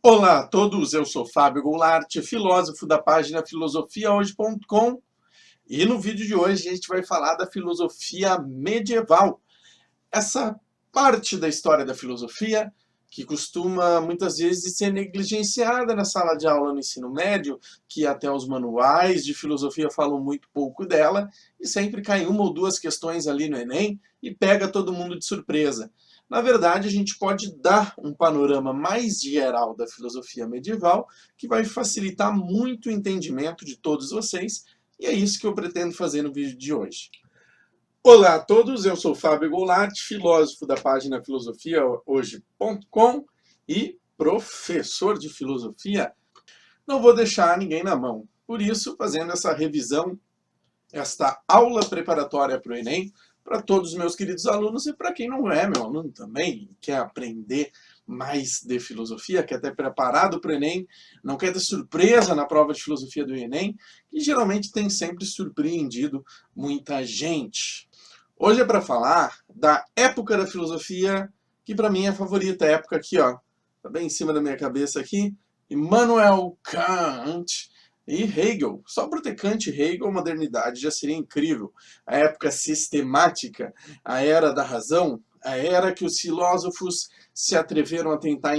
Olá a todos, eu sou Fábio Goulart, filósofo da página filosofiahoje.com, e no vídeo de hoje a gente vai falar da filosofia medieval. Essa parte da história da filosofia que costuma muitas vezes ser negligenciada na sala de aula no ensino médio, que até os manuais de filosofia falam muito pouco dela, e sempre cai uma ou duas questões ali no Enem e pega todo mundo de surpresa. Na verdade, a gente pode dar um panorama mais geral da filosofia medieval, que vai facilitar muito o entendimento de todos vocês, e é isso que eu pretendo fazer no vídeo de hoje. Olá a todos, eu sou Fábio Goulart, filósofo da página filosofiahoje.com e professor de filosofia. Não vou deixar ninguém na mão, por isso, fazendo essa revisão, esta aula preparatória para o Enem, para todos os meus queridos alunos e para quem não é meu aluno também, quer aprender mais de filosofia, quer ter preparado para o Enem, não quer ter surpresa na prova de filosofia do Enem, que geralmente tem sempre surpreendido muita gente. Hoje é para falar da época da filosofia, que para mim é a favorita, a época aqui, ó, tá bem em cima da minha cabeça aqui, Immanuel Kant e Hegel. Só por ter Kant e Hegel, a modernidade já seria incrível. A época sistemática, a era da razão, a era que os filósofos se atreveram a tentar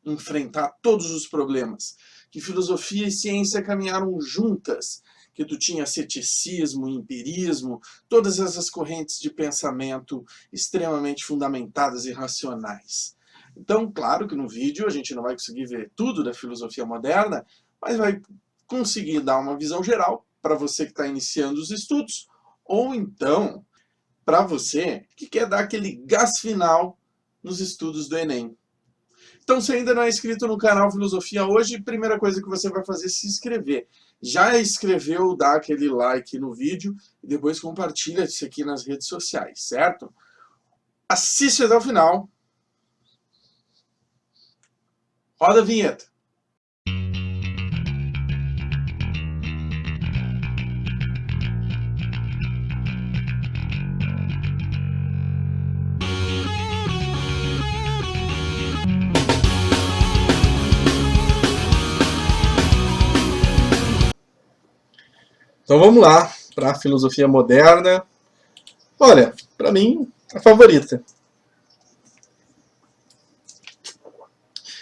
enfrentar todos os problemas. Que filosofia e ciência caminharam juntas, que tu tinha ceticismo, empirismo, todas essas correntes de pensamento extremamente fundamentadas e racionais. Então, claro que no vídeo a gente não vai conseguir ver tudo da filosofia moderna, mas vai conseguir dar uma visão geral para você que está iniciando os estudos, ou então para você que quer dar aquele gás final nos estudos do Enem. Então, se ainda não é inscrito no canal Filosofia Hoje, a primeira coisa que você vai fazer é se inscrever. Já inscreveu, dá aquele like no vídeo e depois compartilha isso aqui nas redes sociais, certo? Assiste até o final. Roda a vinheta. Então vamos lá para a filosofia moderna. Olha, para mim, a favorita.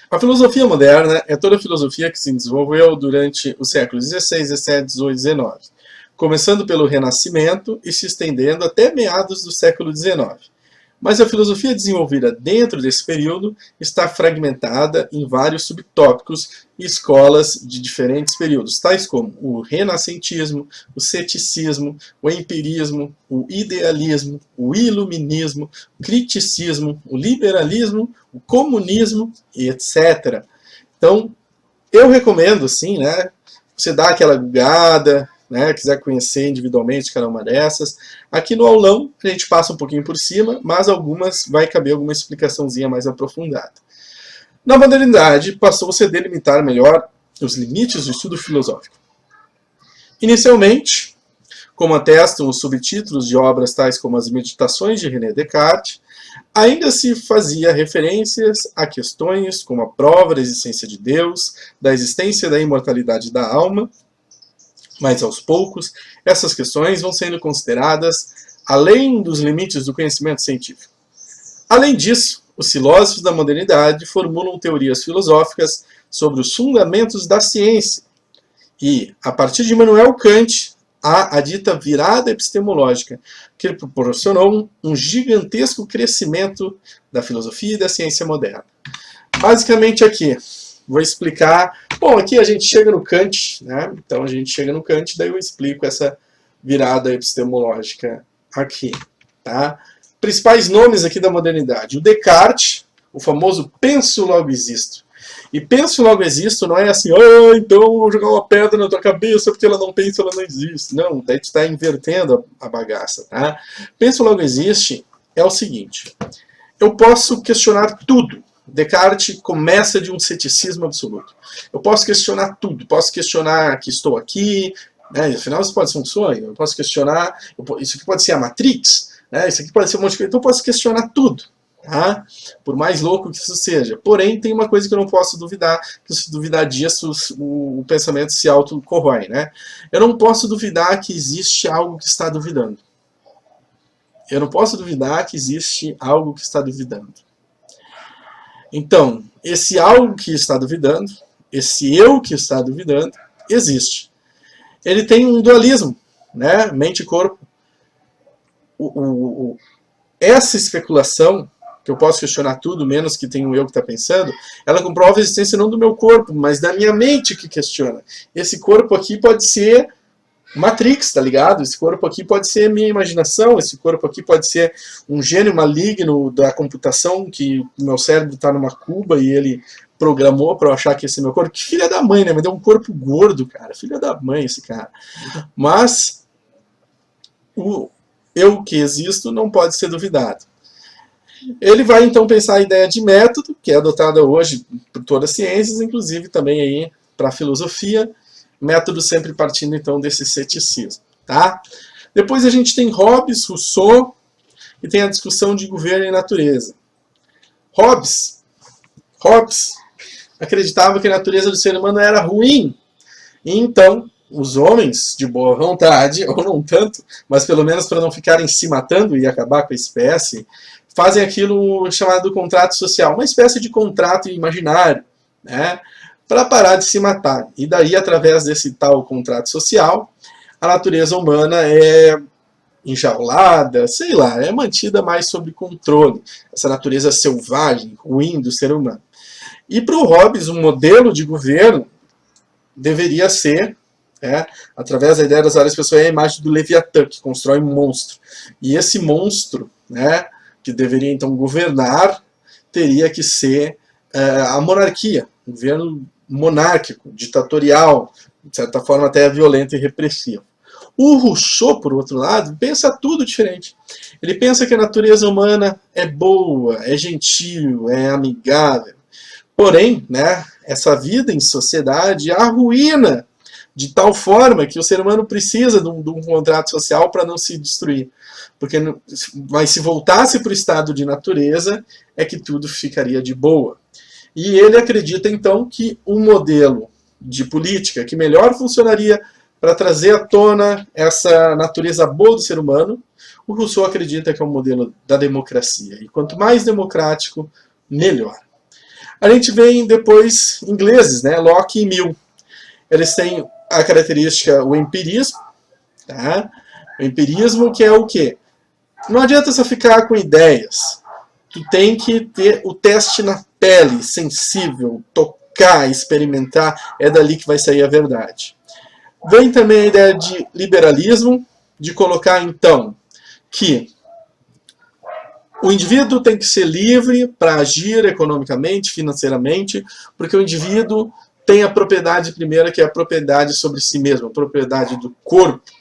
A filosofia moderna é toda a filosofia que se desenvolveu durante os séculos XVI, XVII, XVIII, XIX, começando pelo Renascimento e se estendendo até meados do século XIX. Mas a filosofia desenvolvida dentro desse período está fragmentada em vários subtópicos e escolas de diferentes períodos, tais como o renascentismo, o ceticismo, o empirismo, o idealismo, o iluminismo, o criticismo, o liberalismo, o comunismo e etc. Então, eu recomendo, sim, né, você dar aquela googada, né, quiser conhecer individualmente cada uma dessas. Aqui no aulão a gente passa um pouquinho por cima, mas algumas vai caber alguma explicaçãozinha mais aprofundada. Na modernidade, passou-se a delimitar melhor os limites do estudo filosófico. Inicialmente, como atestam os subtítulos de obras tais como as Meditações de René Descartes, ainda se fazia referências a questões como a prova da existência de Deus, da existência da imortalidade da alma, mas aos poucos, essas questões vão sendo consideradas além dos limites do conhecimento científico. Além disso, os filósofos da modernidade formulam teorias filosóficas sobre os fundamentos da ciência. E, a partir de Immanuel Kant, há a dita virada epistemológica, que proporcionou um gigantesco crescimento da filosofia e da ciência moderna. Basicamente aqui, vou explicar. Bom, aqui a gente chega no Kant, né? Então a gente chega no Kant, daí eu explico essa virada epistemológica aqui, tá? Principais nomes aqui da modernidade. O Descartes, o famoso penso logo existo. E penso logo existo não é assim, então eu vou jogar uma pedra na tua cabeça porque ela não pensa, ela não existe. Não, daí tu está invertendo a bagaça, tá? Penso logo existe é o seguinte, eu posso questionar tudo. Descartes começa de um ceticismo absoluto. Eu posso questionar tudo, posso questionar que estou aqui, né? Afinal isso pode ser um sonho, eu posso questionar, isso aqui pode ser a Matrix, né? Isso aqui pode ser um monte de coisa, então eu posso questionar tudo. tá? Por mais louco que isso seja. Porém, tem uma coisa que eu não posso duvidar, que se duvidar disso, o pensamento se autocorrói, né? Eu não posso duvidar que existe algo que está duvidando. Eu não posso duvidar que existe algo que está duvidando. Então, esse algo que está duvidando, esse eu que está duvidando, existe. Ele tem um dualismo, né? Mente e corpo. Essa especulação, que eu posso questionar tudo, menos que tem um eu que está pensando, ela comprova a existência não do meu corpo, mas da minha mente que questiona. Esse corpo aqui pode ser Matrix, tá ligado? Esse corpo aqui pode ser minha imaginação, esse corpo aqui pode ser um gênio maligno da computação, que o meu cérebro está numa cuba e ele programou para eu achar que esse é meu corpo. Que filha da mãe, né? Me deu um corpo gordo, cara. Filha da mãe esse cara. Mas o eu que existo não pode ser duvidado. Ele vai então pensar a ideia de método, que é adotada hoje por todas as ciências, inclusive também aí para a filosofia, método sempre partindo então desse ceticismo, tá? Depois a gente tem Hobbes, Rousseau e tem a discussão de governo e natureza. Hobbes acreditava que a natureza do ser humano era ruim, e então os homens de boa vontade, ou não tanto, mas pelo menos para não ficarem se matando e acabar com a espécie, fazem aquilo chamado contrato social, uma espécie de contrato imaginário, né, para parar de se matar. E daí, através desse tal contrato social, a natureza humana é enjaulada, sei lá, é mantida mais sob controle, essa natureza selvagem, ruim do ser humano. E para o Hobbes, um modelo de governo deveria ser, através da ideia das várias pessoas, é a imagem do Leviatã, que constrói um monstro. E esse monstro, que deveria então governar, teria que ser a monarquia, um governo monárquico, ditatorial, de certa forma até violento e repressivo. O Rousseau, por outro lado, pensa tudo diferente. Ele pensa que a natureza humana é boa, é gentil, é amigável. Porém, essa vida em sociedade a arruína de tal forma que o ser humano precisa de um contrato social para não se destruir. Porque, mas se voltasse para o estado de natureza, é que tudo ficaria de boa. E ele acredita, então, que um modelo de política que melhor funcionaria para trazer à tona essa natureza boa do ser humano, o Rousseau acredita que é o modelo da democracia. E quanto mais democrático, melhor. A gente vê depois ingleses, Locke e Mill. Eles têm a característica, o empirismo. Tá? O empirismo que é o quê? Não adianta só ficar com ideias. Tu tem que ter o teste na pele, sensível, tocar, experimentar. É dali que vai sair a verdade. Vem também a ideia de liberalismo, de colocar então que o indivíduo tem que ser livre para agir economicamente, financeiramente, porque o indivíduo tem a propriedade primeira, que é a propriedade sobre si mesmo, a propriedade do corpo.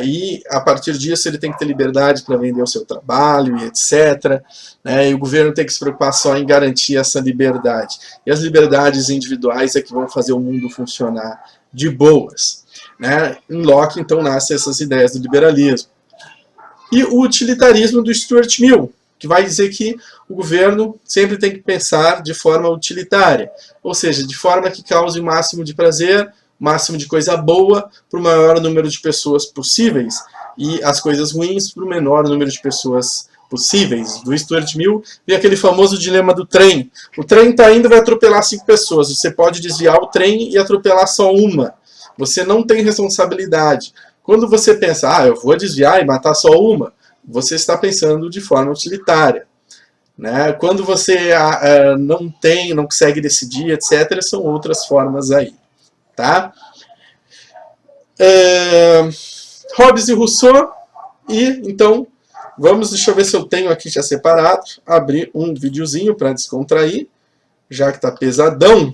E a partir disso ele tem que ter liberdade para vender o seu trabalho e etc. E o governo tem que se preocupar só em garantir essa liberdade. E as liberdades individuais é que vão fazer o mundo funcionar de boas. Em Locke, então, nascem essas ideias do liberalismo. E o utilitarismo do Stuart Mill, que vai dizer que o governo sempre tem que pensar de forma utilitária, ou seja, de forma que cause o máximo de prazer, o máximo de coisa boa para o maior número de pessoas possíveis e as coisas ruins para o menor número de pessoas possíveis. Do Stuart Mill vem aquele famoso dilema do trem. O trem está indo e vai atropelar 5 pessoas. Você pode desviar o trem e atropelar só uma. Você não tem responsabilidade. Quando você pensa, eu vou desviar e matar só uma, você está pensando de forma utilitária. Quando você não consegue decidir, etc., são outras formas aí. Tá? Hobbes e Rousseau, e então, deixa eu ver se eu tenho aqui já separado, abrir um videozinho para descontrair, já que está pesadão.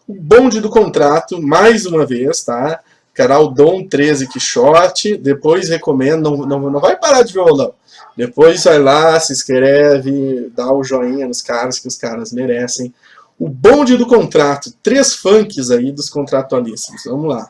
O bonde do contrato, mais uma vez, tá? Canal Dom 13 Quixote, depois recomendo, não vai parar de violão. Depois vai lá, se inscreve, dá o joinha nos caras, que os caras merecem. O bonde do contrato, 3 funks aí dos contratualistas. Vamos lá.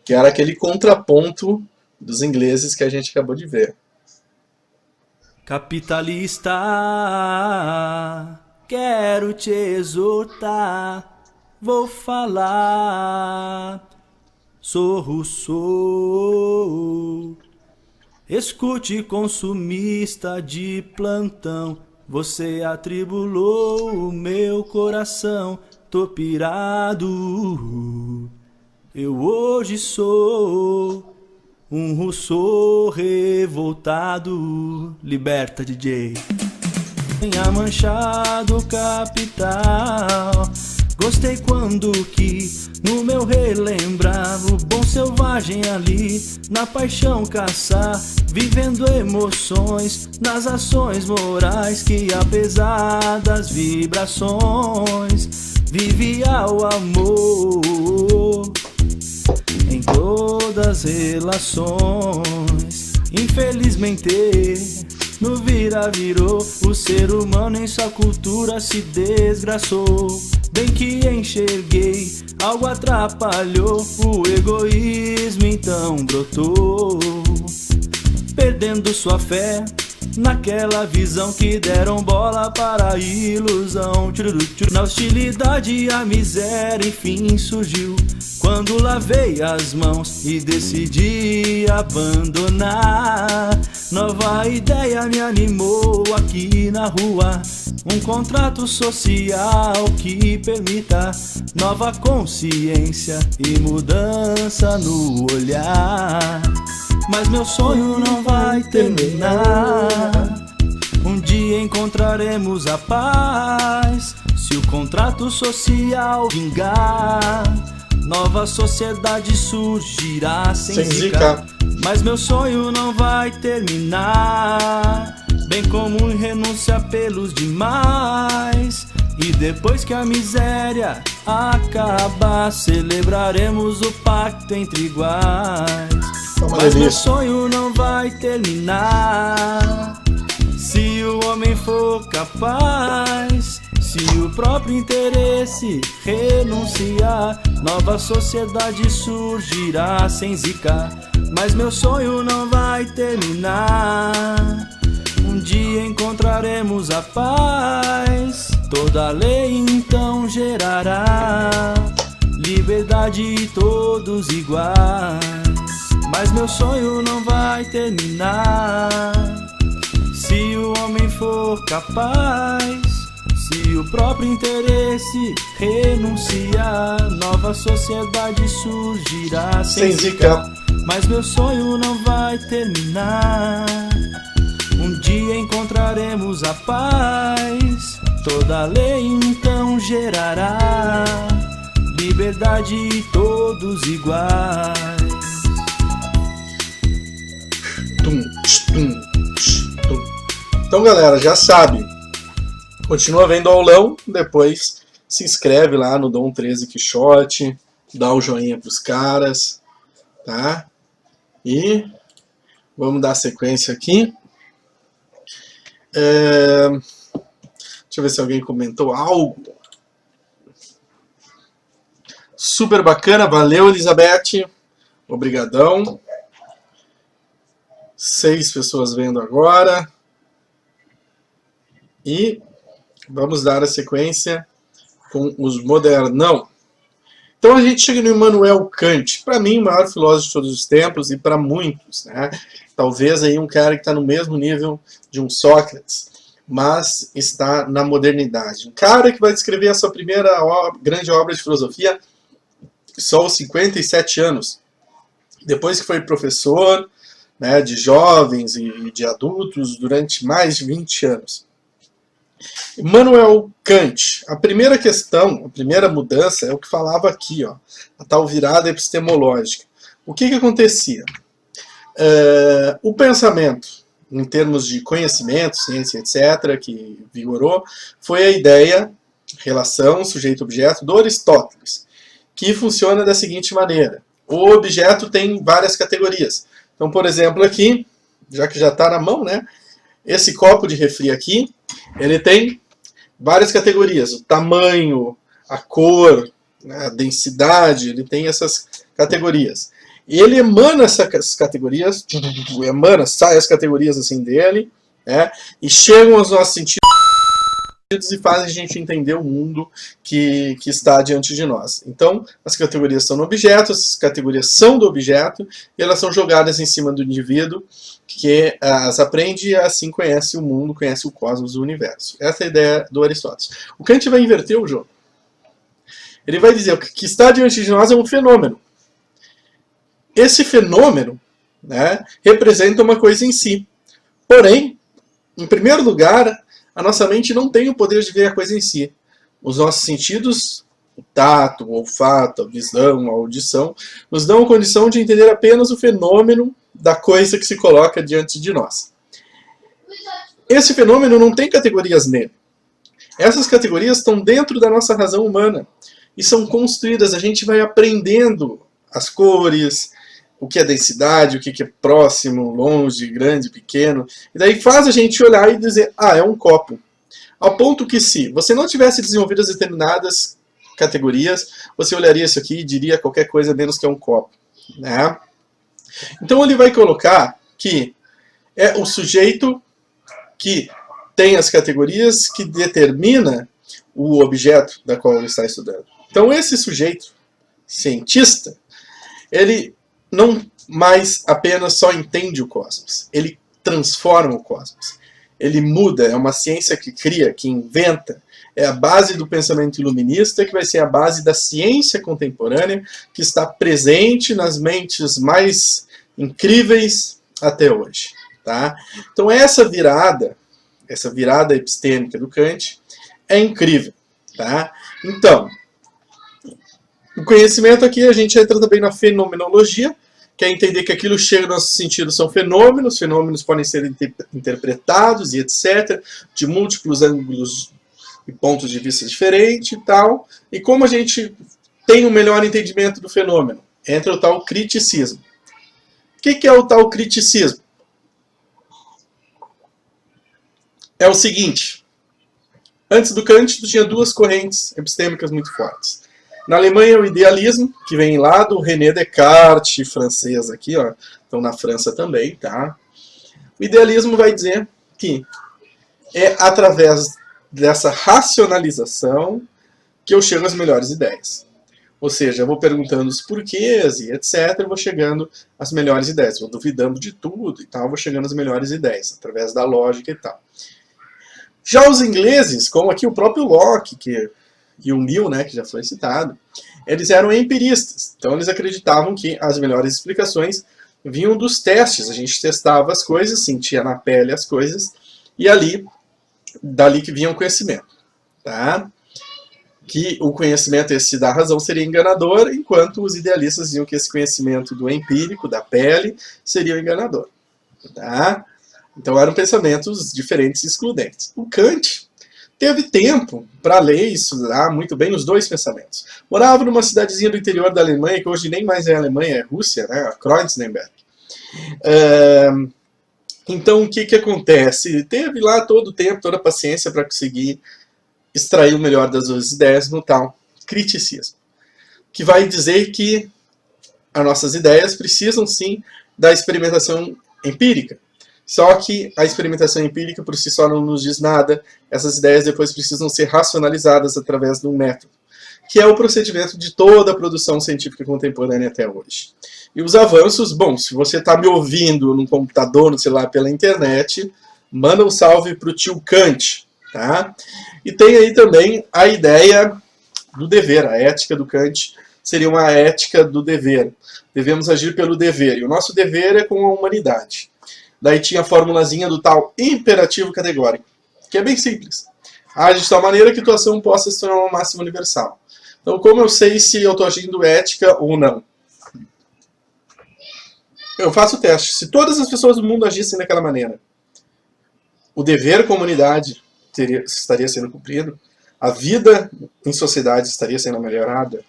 que era aquele contraponto dos ingleses que a gente acabou de ver. Capitalista, quero te exortar, vou falar, sou Rousseau. Escute, consumista de plantão, você atribulou o meu coração, tô pirado. Eu hoje sou um Rousseau revoltado. Liberta, DJ. Tenha manchado capital. Gostei quando que no meu relembrava o bom selvagem ali, na paixão caçar, vivendo emoções nas ações morais que apesar das vibrações vivia o amor em todas as relações. Infelizmente no virou, o ser humano em sua cultura se desgraçou. Bem que enxerguei, algo atrapalhou, o egoísmo então brotou, perdendo sua fé naquela visão que deram bola para a ilusão. Na hostilidade a miséria enfim surgiu, quando lavei as mãos e decidi abandonar. Nova ideia me animou aqui na rua, um contrato social que permita nova consciência e mudança no olhar. Mas meu sonho não vai terminar, um dia encontraremos a paz, se o contrato social vingar. Nova sociedade surgirá sem zica. Mas meu sonho não vai terminar, bem como renúncia pelos demais. E depois que a miséria acabar, celebraremos o pacto entre iguais. Mas meu sonho não vai terminar, se o homem for capaz, se o próprio interesse renunciar. Nova sociedade surgirá sem zica. Mas meu sonho não vai terminar, um dia encontraremos a paz. Toda lei então gerará liberdade e todos iguais. Mas meu sonho não vai terminar, se o homem for capaz, se o próprio interesse renunciar. Nova sociedade surgirá sem zica. Mas meu sonho não vai terminar, um dia encontraremos a paz. Toda lei então gerará liberdade e todos iguais. Então galera, já sabe, continua vendo o aulão, depois se inscreve lá no Dom 13 Quixote, dá o joinha pros caras, tá? E vamos dar sequência aqui. Deixa eu ver se alguém comentou algo. Super bacana, valeu Elizabeth, obrigadão. 6 pessoas vendo agora. E vamos dar a sequência com os modernão. Então a gente chega no Immanuel Kant, para mim o maior filósofo de todos os tempos e para muitos, né? Talvez aí um cara que está no mesmo nível de um Sócrates, mas está na modernidade. Um cara que vai escrever a sua primeira grande obra de filosofia só aos 57 anos, depois que foi professor, né, de jovens e de adultos durante mais de 20 anos. Immanuel Kant, a primeira questão, a primeira mudança é o que falava aqui, ó, a tal virada epistemológica. O que acontecia? O pensamento, em termos de conhecimento, ciência, etc., que vigorou, foi a ideia, relação, sujeito-objeto, do Aristóteles, que funciona da seguinte maneira. O objeto tem várias categorias. Então, por exemplo, aqui, já que já está na mão, né, esse copo de refri aqui, ele tem várias categorias. O tamanho, a cor, a densidade, ele tem essas categorias. ele emana essas categorias, sai as categorias assim dele, né, e chegam aos nossos sentidos e fazem a gente entender o mundo que está diante de nós. Então, as categorias estão no objeto, as categorias são do objeto, e elas são jogadas em cima do indivíduo, que as aprende e assim conhece o mundo, conhece o cosmos, o universo. Essa é a ideia do Aristóteles. O Kant vai inverter o jogo. Ele vai dizer que o que está diante de nós é um fenômeno. Esse fenômeno, né, representa uma coisa em si. Porém, em primeiro lugar, a nossa mente não tem o poder de ver a coisa em si. Os nossos sentidos, o tato, o olfato, a visão, a audição, nos dão a condição de entender apenas o fenômeno da coisa que se coloca diante de nós. Esse fenômeno não tem categorias nele. Essas categorias estão dentro da nossa razão humana e são construídas. A gente vai aprendendo as cores, o que é densidade, o que é próximo, longe, grande, pequeno. E daí faz a gente olhar e dizer, ah, é um copo. Ao ponto que se você não tivesse desenvolvido as determinadas categorias, você olharia isso aqui e diria qualquer coisa menos que é um copo, né? Então ele vai colocar que é o sujeito que tem as categorias que determina o objeto da qual ele está estudando. Então esse sujeito, cientista, ele não mais apenas só entende o cosmos, ele transforma o cosmos. Ele muda, é uma ciência que cria, que inventa, é a base do pensamento iluminista, que vai ser a base da ciência contemporânea, que está presente nas mentes mais incríveis até hoje. Tá? Então essa virada epistêmica do Kant é incrível. Tá? Então, o conhecimento aqui, a gente entra também na fenomenologia, que é entender que aquilo chega no nosso sentido são fenômenos, fenômenos podem ser interpretados e etc., de múltiplos ângulos e pontos de vista diferentes e tal, e como a gente tem um melhor entendimento do fenômeno? Entra o tal criticismo. O que é o tal criticismo? É o seguinte, antes do Kant, tinha duas correntes epistêmicas muito fortes. Na Alemanha, o idealismo, que vem lá do René Descartes, francês aqui, ó, então na França também, tá? O idealismo vai dizer que é através dessa racionalização que eu chego às melhores ideias. Ou seja, eu vou perguntando os porquês e etc, eu vou chegando às melhores ideias. Vou duvidando de tudo e tal, vou chegando às melhores ideias, através da lógica e tal. Já os ingleses, como aqui o próprio Locke, e o Mill, né, que já foi citado, eles eram empiristas. Então eles acreditavam que as melhores explicações vinham dos testes. A gente testava as coisas, sentia na pele as coisas, e dali que vinha o conhecimento. Tá? Que o conhecimento esse da razão seria enganador, enquanto os idealistas diziam que esse conhecimento do empírico, da pele, seria enganador. Tá? Então eram pensamentos diferentes e excludentes. O Kant teve tempo para ler e estudar muito bem os dois pensamentos. Morava numa cidadezinha do interior da Alemanha, que hoje nem mais é Alemanha, é Rússia, né? A Kreuzberg. Então o que acontece? Teve lá todo o tempo, toda a paciência para conseguir extrair o melhor das duas ideias no tal criticismo. Que vai dizer que as nossas ideias precisam sim da experimentação empírica. Só que a experimentação empírica por si só não nos diz nada, essas ideias depois precisam ser racionalizadas através de um método, que é o procedimento de toda a produção científica contemporânea até hoje. E os avanços, bom, se você está me ouvindo num computador, no celular, pela internet, manda um salve para o tio Kant, tá? E tem aí também a ideia do dever, a ética do Kant seria uma ética do dever. Devemos agir pelo dever, e o nosso dever é com a humanidade. Daí tinha a formulazinha do tal imperativo categórico, que é bem simples. Age de tal maneira que tua ação possa se tornar uma máxima universal. Então, como eu sei se eu estou agindo ética ou não? Eu faço o teste. Se todas as pessoas do mundo agissem daquela maneira, o dever com a humanidade estaria sendo cumprido? A vida em sociedade estaria sendo melhorada?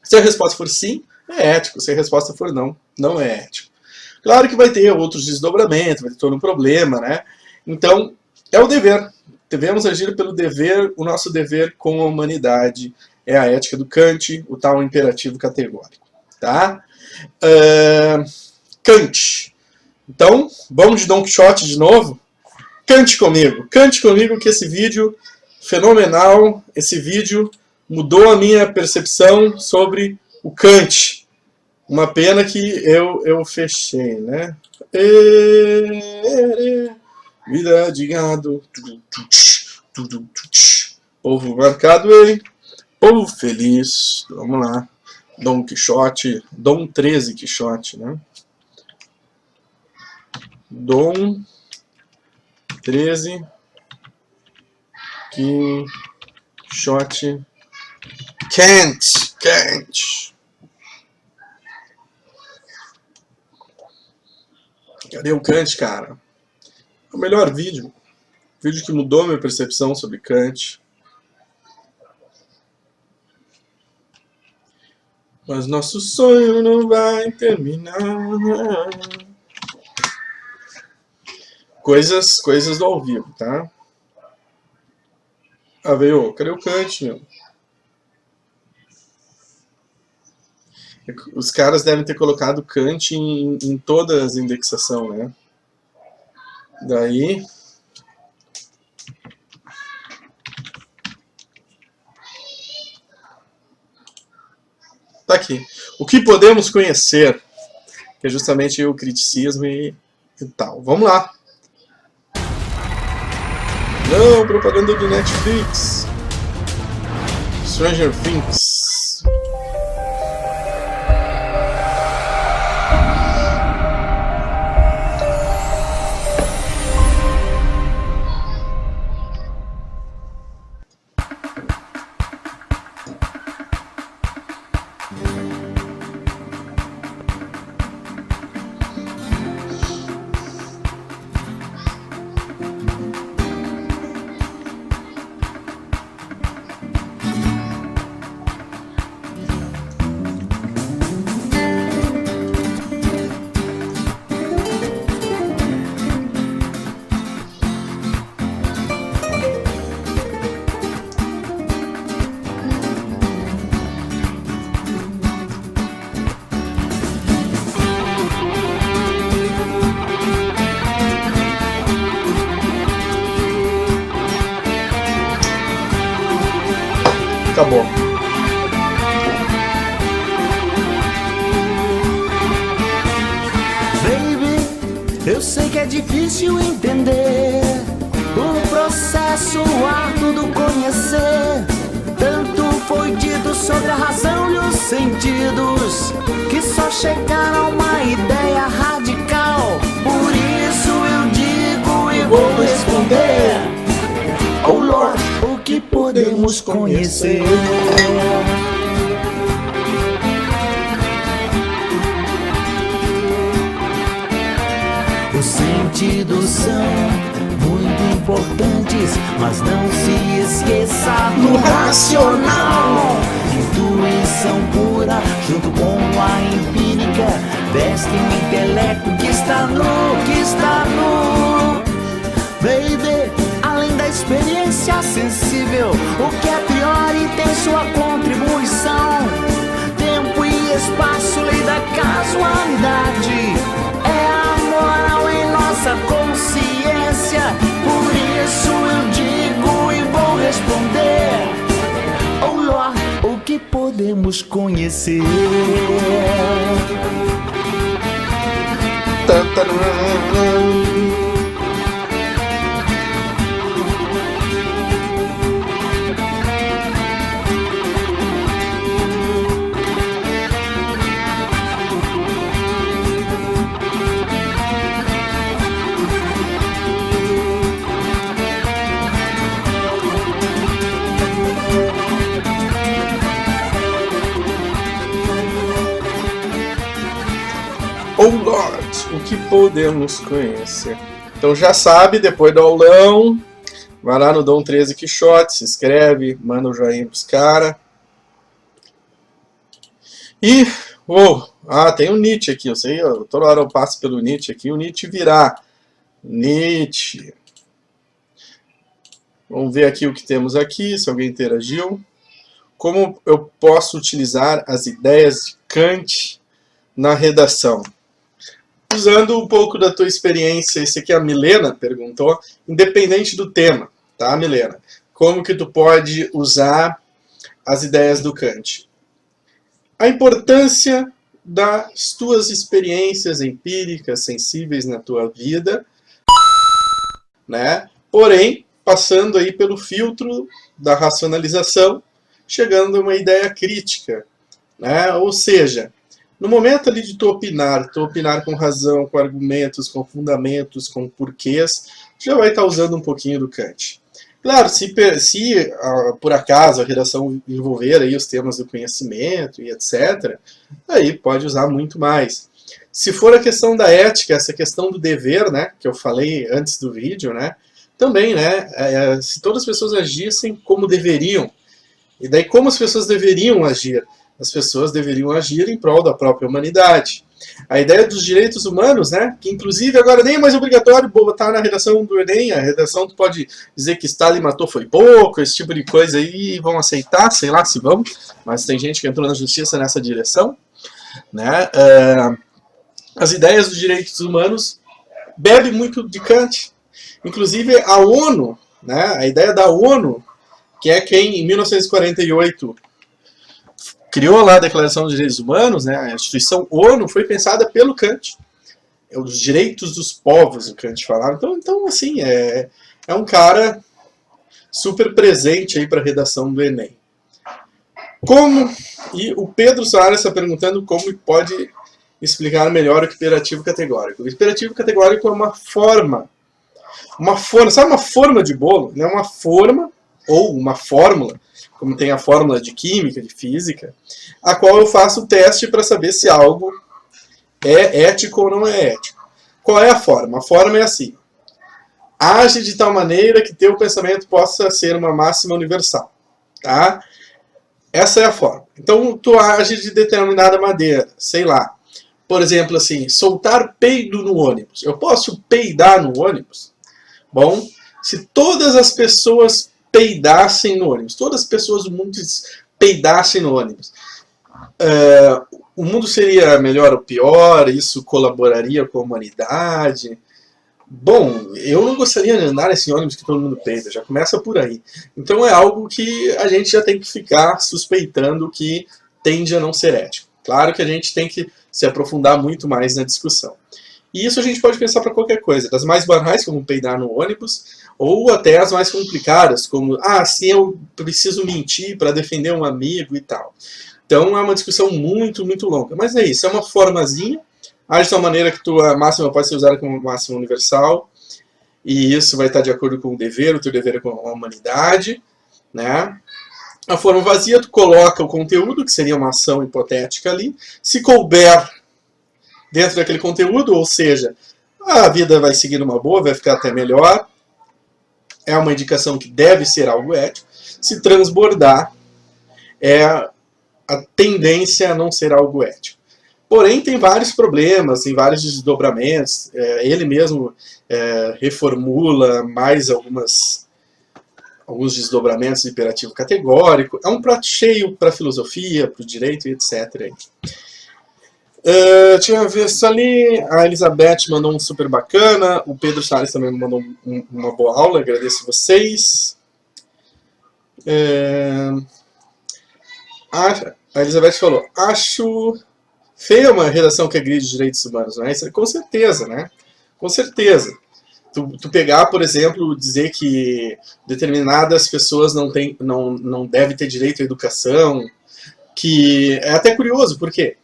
Se a resposta for sim, é ético. Se a resposta for não, não é ético. Claro que vai ter outros desdobramentos, vai ter todo um problema, né? Então, é o dever. Devemos agir pelo dever, o nosso dever com a humanidade. É a ética do Kant, o tal imperativo categórico. tá? Cante. Então, vamos de Don Quixote de novo? Cante comigo que esse vídeo fenomenal, esse vídeo mudou a minha percepção sobre o Kant. Uma pena que eu fechei, né? Vida de gado, povo marcado, povo feliz, vamos lá. Dom Quixote, Dom 13 Quixote, né? Dom 13 Quixote, Kant. Cadê o Kant, cara? É o melhor vídeo. Vídeo que mudou minha percepção sobre Kant. Mas nosso sonho não vai terminar. Coisas do ao vivo, tá? Ah, veio. Cadê o Kant, meu? Os caras devem ter colocado Kant em todas as indexações, né? Daí... tá aqui. O que podemos conhecer? Que é justamente o criticismo e tal. Vamos lá. Não, propaganda do Netflix. Stranger Things. Acabou. Baby, eu sei que é difícil entender o processo árduo do conhecer. Tanto foi dito sobre a razão e os sentidos que só chegaram a uma ideia radical. Por isso eu digo e vou responder: oh Lord, o que podemos conhecer? Os sentidos são muito importantes, mas não se esqueça do racional. Intuição pura junto com a empírica veste um intelecto que está no baby. Além da experiência sensível, o que a priori tem sua contribuição. Tempo e espaço, lei da casualidade, é a moral em nossa consciência. Por isso eu digo e vou responder: oh Lord, o que podemos conhecer? Oh Lord, o que podemos conhecer? Então já sabe, depois do aulão, vai lá no Dom 13 Quixote, se inscreve, manda um joinha pros caras. E, tem o Nietzsche aqui, eu sei, toda hora eu passo pelo Nietzsche aqui, o Nietzsche virá. Nietzsche. Vamos ver aqui o que temos aqui, se alguém interagiu. como eu posso utilizar as ideias de Kant na redação? Usando um pouco da tua experiência, esse aqui a Milena perguntou, independente do tema, tá, Milena? Como que tu pode usar as ideias do Kant? A importância das tuas experiências empíricas, sensíveis na tua vida, né? Porém, passando aí pelo filtro da racionalização, chegando a uma ideia crítica, né? Ou seja, no momento ali de tu opinar com razão, com argumentos, com fundamentos, com porquês, já vai estar usando um pouquinho do Kant. Claro, se por acaso a redação envolver aí os temas do conhecimento e etc., aí pode usar muito mais. Se for a questão da ética, essa questão do dever, né, que eu falei antes do vídeo, né, também, né, se todas as pessoas agissem como deveriam, e daí como as pessoas deveriam agir? As pessoas deveriam agir em prol da própria humanidade. A ideia dos direitos humanos, né, que inclusive agora nem é mais obrigatório botar na redação do Enem, a redação tu pode dizer que Stalin matou foi pouco, esse tipo de coisa aí, vão aceitar, sei lá se vão, mas tem gente que entrou na justiça nessa direção, né. As ideias dos direitos humanos bebem muito de Kant. Inclusive a ONU, né, a ideia da ONU, que é quem em 1948 criou lá a Declaração dos Direitos Humanos, né, a instituição ONU foi pensada pelo Kant. É os direitos dos povos, o Kant falava. Então assim, é um cara super presente aí para a redação do Enem. E o Pedro Soares está perguntando como pode explicar melhor o imperativo categórico. O imperativo categórico é uma forma, sabe uma forma de bolo? Né? Uma forma, ou uma fórmula, como tem a fórmula de química, de física, a qual eu faço o teste para saber se algo é ético ou não é ético. Qual é a forma? A forma é assim. Age de tal maneira que teu pensamento possa ser uma máxima universal. Tá? Essa é a forma. Então, tu age de determinada maneira, sei lá. Por exemplo, assim, soltar peido no ônibus. Eu posso peidar no ônibus? Bom, se todas as pessoas peidassem no ônibus, todas as pessoas do mundo peidassem no ônibus, o mundo seria melhor ou pior? Isso colaboraria com a humanidade? Bom, eu não gostaria de andar nesse ônibus que todo mundo peida, já começa por aí. Então é algo que a gente já tem que ficar suspeitando que tende a não ser ético. Claro que a gente tem que se aprofundar muito mais na discussão. E isso a gente pode pensar para qualquer coisa, das mais banais, como peidar no ônibus, ou até as mais complicadas, como, se eu preciso mentir para defender um amigo e tal. Então é uma discussão muito, muito longa. Mas é isso, é uma formazinha, age de tal maneira que tua máxima pode ser usada como máxima universal, e isso vai estar de acordo com o teu dever é com a humanidade, né? A forma vazia, tu coloca o conteúdo, que seria uma ação hipotética ali, se couber dentro daquele conteúdo, ou seja, a vida vai seguir numa boa, vai ficar até melhor, é uma indicação que deve ser algo ético. Se transbordar, é a tendência a não ser algo ético. Porém, tem vários problemas, tem vários desdobramentos, ele mesmo reformula mais alguns desdobramentos do imperativo categórico. É um prato cheio para a filosofia, para o direito e etc. Deixa eu ver isso ali. A Elizabeth mandou um super bacana. O Pedro Salles também mandou uma boa aula. Agradeço vocês. A Elizabeth falou: acho feia uma redação que agride os direitos humanos, não é? Com certeza, né? Com certeza. Tu pegar, por exemplo, dizer que determinadas pessoas não devem ter direito à educação, que é até curioso, por quê?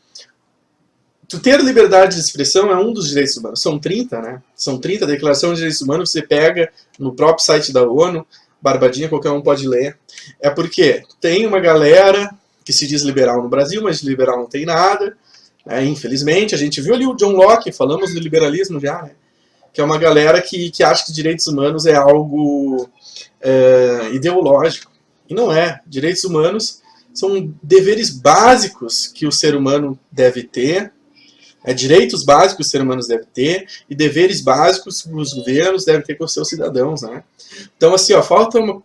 Tu ter liberdade de expressão é um dos direitos humanos. São 30, né? São 30, a Declaração de Direitos Humanos, você pega no próprio site da ONU, barbadinha, qualquer um pode ler. É porque tem uma galera que se diz liberal no Brasil, mas de liberal não tem nada, né? Infelizmente. A gente viu ali o John Locke, falamos do liberalismo já, né? Que é uma galera que acha que direitos humanos é algo ideológico. E não é. Direitos humanos são deveres básicos que o ser humano deve ter, direitos básicos que os seres humanos devem ter, e deveres básicos que os governos devem ter com os seus cidadãos, né? Então, assim, falta um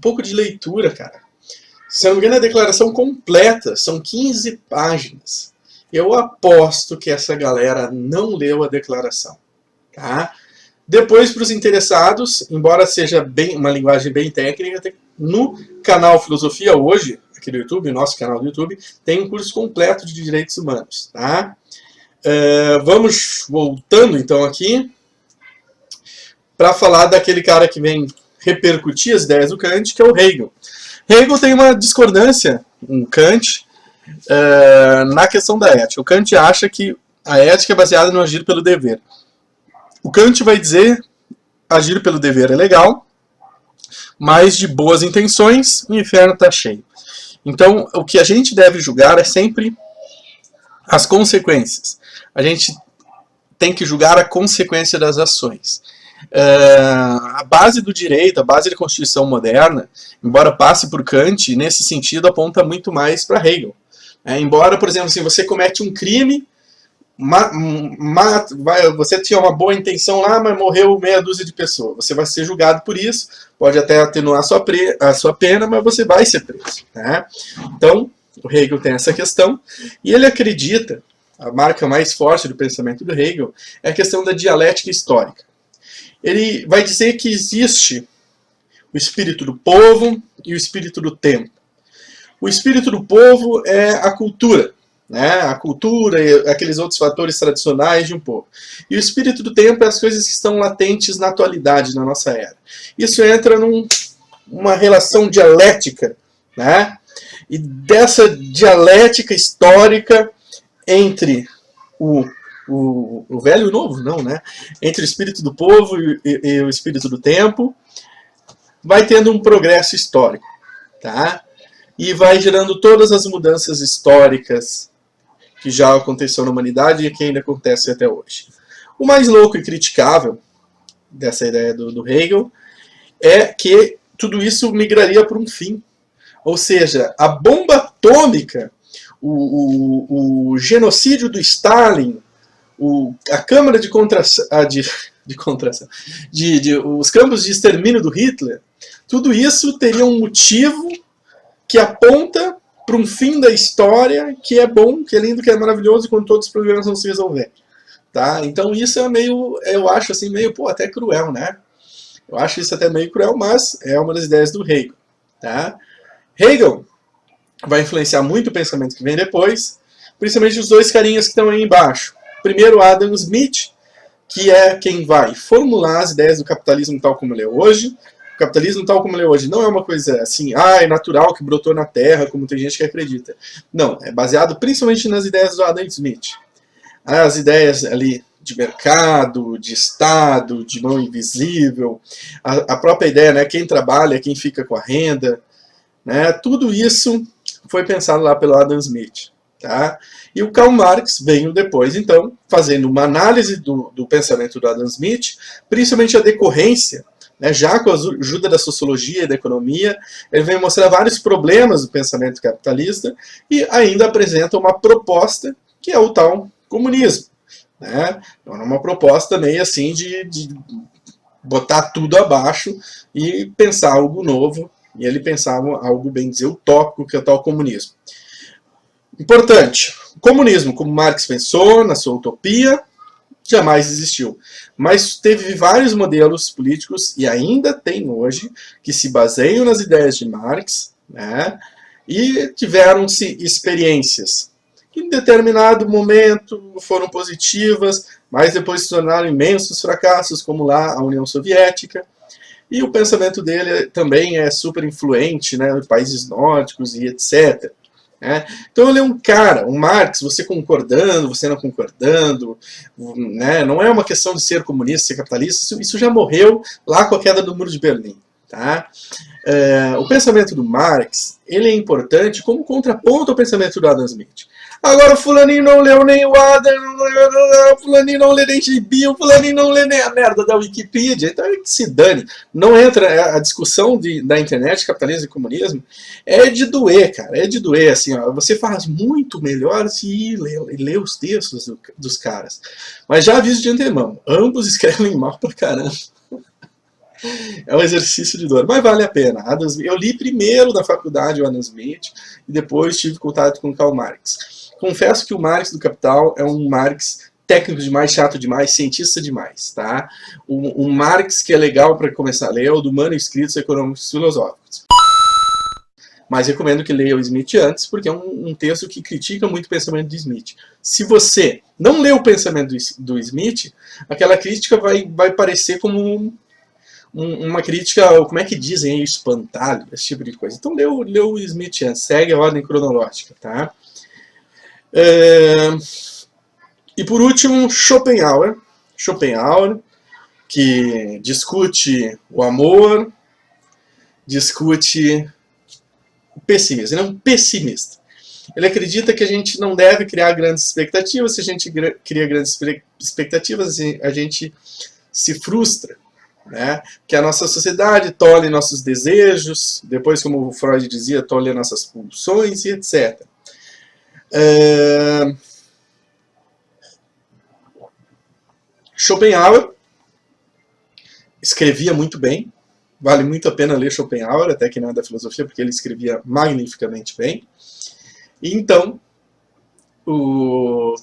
pouco de leitura, cara. Se eu não me engano, a declaração completa são 15 páginas. Eu aposto que essa galera não leu a declaração. Tá? Depois, para os interessados, embora seja uma linguagem bem técnica, no canal Filosofia Hoje, aqui do YouTube, nosso canal do YouTube, tem um curso completo de direitos humanos. Tá? Vamos voltando então aqui para falar daquele cara que vem repercutir as ideias do Kant, que é o Hegel. Hegel tem uma discordância com Kant na questão da ética. O Kant acha que a ética é baseada no agir pelo dever. O Kant vai dizer agir pelo dever é legal, mas de boas intenções o inferno está cheio. Então, o que a gente deve julgar é sempre as consequências. A gente tem que julgar a consequência das ações. A base do direito, a base da Constituição moderna, embora passe por Kant, nesse sentido aponta muito mais para Hegel. Embora, por exemplo, se você comete um crime, você tinha uma boa intenção lá, mas morreu meia dúzia de pessoas. Você vai ser julgado por isso, pode até atenuar a sua pena, mas você vai ser preso. Né? Então, o Hegel tem essa questão, e ele acredita, a marca mais forte do pensamento do Hegel, é a questão da dialética histórica. Ele vai dizer que existe o espírito do povo e o espírito do tempo. O espírito do povo é a cultura, né? A cultura e aqueles outros fatores tradicionais de um povo. E o espírito do tempo é as coisas que estão latentes na atualidade, na nossa era. Isso entra numa relação dialética, né? E dessa dialética histórica entre o velho e o novo, não, né? Entre o espírito do povo e o espírito do tempo, vai tendo um progresso histórico, tá? E vai gerando todas as mudanças históricas que já aconteceu na humanidade e que ainda acontecem até hoje. O mais louco e criticável dessa ideia do Hegel é que tudo isso migraria para um fim. Ou seja, a bomba atômica, o genocídio do Stalin, a câmara de contração, os campos de extermínio do Hitler, tudo isso teria um motivo que aponta para um fim da história que é bom, que é lindo, que é maravilhoso, quando todos os problemas vão se resolver. Tá? Então isso é meio, eu acho assim, meio, até cruel, né? Eu acho isso até meio cruel, mas é uma das ideias do Hegel. Tá? Hegel vai influenciar muito o pensamento que vem depois, principalmente os dois carinhas que estão aí embaixo. Primeiro, Adam Smith, que é quem vai formular as ideias do capitalismo tal como ele é hoje. O capitalismo tal como ele é hoje não é uma coisa assim, é natural, que brotou na Terra, como tem gente que acredita. Não, é baseado principalmente nas ideias do Adam Smith. As ideias ali de mercado, de Estado, de mão invisível, a própria ideia, né, quem trabalha, quem fica com a renda, né, tudo isso foi pensado lá pelo Adam Smith. Tá? E o Karl Marx veio depois, então, fazendo uma análise do pensamento do Adam Smith, principalmente a decorrência, né, já com a ajuda da sociologia e da economia, ele vem mostrar vários problemas do pensamento capitalista e ainda apresenta uma proposta que é o tal comunismo. Né? Então, é uma proposta meio assim de botar tudo abaixo e pensar algo novo, e ele pensava algo, bem dizer, utópico, que é o tal comunismo. Importante, o comunismo, como Marx pensou, na sua utopia, jamais existiu. Mas teve vários modelos políticos, e ainda tem hoje, que se baseiam nas ideias de Marx, né, e tiveram-se experiências que em determinado momento foram positivas, mas depois se tornaram imensos fracassos, como lá a União Soviética. E o pensamento dele também é super influente, né, em países nórdicos e etc. Então ele é um cara, um Marx, você concordando, você não concordando, né? Não é uma questão de ser comunista, ser capitalista, isso já morreu lá com a queda do Muro de Berlim. Tá? O pensamento do Marx, ele é importante como contraponto ao pensamento do Adam Smith. Agora o fulaninho não leu nem o Adam, o fulaninho não lê nem gibi, o fulaninho não lê nem a merda da Wikipedia, então é que se dane. Não entra a discussão da internet, capitalismo e comunismo, é de doer, cara, é de doer, assim, ó, você faz muito melhor se lê os textos dos caras. Mas já aviso de antemão, ambos escrevem mal pra caramba. É um exercício de dor, mas vale a pena. Eu li primeiro na faculdade o Adam Smith e depois tive contato com Karl Marx. Confesso que o Marx do Capital é um Marx técnico demais, chato demais, cientista demais, tá? Um Marx que é legal para começar a ler é o do Manuscritos Econômicos Filosóficos. Mas recomendo que leia o Smith antes, porque é um texto que critica muito o pensamento do Smith. Se você não lê o pensamento do Smith, aquela crítica vai parecer como uma crítica, como é que dizem aí, espantalho, esse tipo de coisa. Então lê o Smith antes, segue a ordem cronológica, tá? E por último, Schopenhauer, que discute o amor, discute o pessimismo. Ele é um pessimista. Ele acredita que a gente não deve criar grandes expectativas. Se a gente cria grandes expectativas, a gente se frustra, né? Que a nossa sociedade tolhe nossos desejos, depois, como o Freud dizia, tolhe nossas pulsões e etc. Schopenhauer escrevia muito bem, vale muito a pena ler Schopenhauer, até que não é da filosofia, porque ele escrevia magnificamente bem. E então,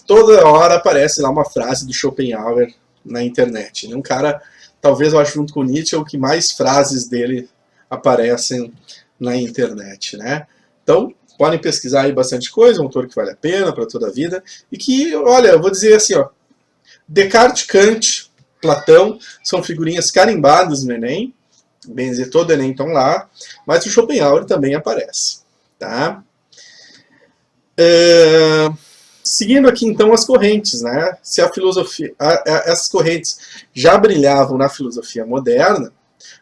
toda hora aparece lá uma frase do Schopenhauer na internet. Um cara, talvez eu acho junto com Nietzsche, é o que mais frases dele aparecem na internet, né? Então, podem pesquisar aí bastante coisa, um autor que vale a pena para toda a vida, e que, olha, eu vou dizer assim, ó, Descartes, Kant, Platão, são figurinhas carimbadas no Enem, bem dizer, todo o Enem estão lá, mas o Schopenhauer também aparece, tá? Seguindo aqui então as correntes, né? Se a filosofia, essas correntes já brilhavam na filosofia moderna,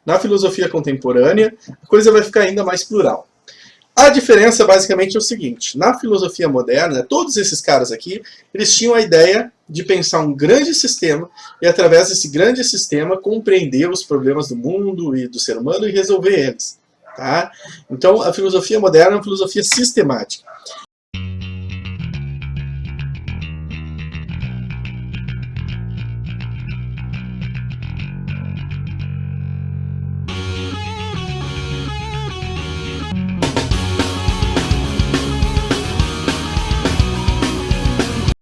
na filosofia contemporânea, a coisa vai ficar ainda mais plural. A diferença basicamente é o seguinte: na filosofia moderna, todos esses caras aqui, eles tinham a ideia de pensar um grande sistema e através desse grande sistema compreender os problemas do mundo e do ser humano e resolver eles, tá? Então a filosofia moderna é uma filosofia sistemática.